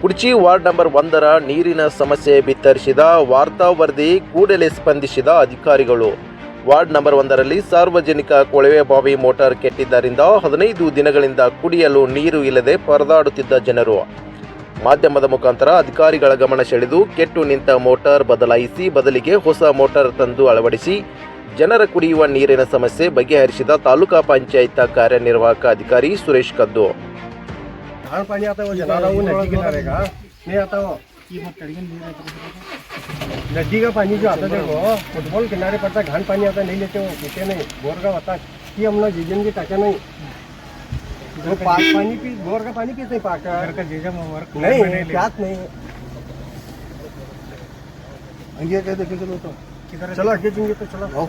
Kudachi ward number 1ರ ನೀರಿನ ಸಮಸ್ಯೆ ಬಿತ್ತರಿಸಿದ ವಾರ್ತಾ ವರದಿ ಕೂಡಲೇ ಸ್ಪಂದಿಸಿದ ಅಧಿಕಾರಿಗಳು. ವಾರ್ಡ್ ನಂಬರ್ 1ರಲ್ಲಿ ಸಾರ್ವಜನಿಕ ಕೊಳವೆ ಬಾವಿ ಮೋಟಾರ್ ಕೆಟ್ಟಿದ್ದರಿಂದ 15 ದಿನಗಳಿಂದ ಕುಡಿಯಲು ನೀರು ಇಲ್ಲದೆ ಪರದಾಡುತ್ತಿದ್ದ ಜನರು ಮಾಧ್ಯಮದ ಮುಖಾಂತರ ಅಧಿಕಾರಿಗಳ ಗಮನ ಸೆಳೆದು ಕೆಟ್ಟು ನಿಂತ ಮೋಟಾರ್ ಬದಲಾಯಿಸಿ ಬದಲಿಗೆ ಹೊಸ ಮೋಟಾರ್ ತಂದು ಅಳವಡಿಸಿ ಜನರ ಕುಡಿಯುವ ನೀರಿನ ಸಮಸ್ಯೆ ಬಗೆಹರಿಸಿದ ತಾಲೂಕಾ ಪಂಚಾಯತ್ ಕಾರ್ಯನಿರ್ವಾಹಕ अधिकारी सुरेश कद्दू. घाण पानी आता है वो जला रहा हूँ नदी किनारे का नहीं आता वो नदी का पानी जो आता है वो फुटबॉल किनारे पड़ता है. घाण पानी आता नहीं लेते वो पीते नहीं. बोर का होता कि हम लोग जीजन की टाका नहीं वो पानी पी बोर का पानी पीते पाकर नहीं प्यास नहीं अंगे कहते चलो तो चलो आगे चलेंगे तो चलो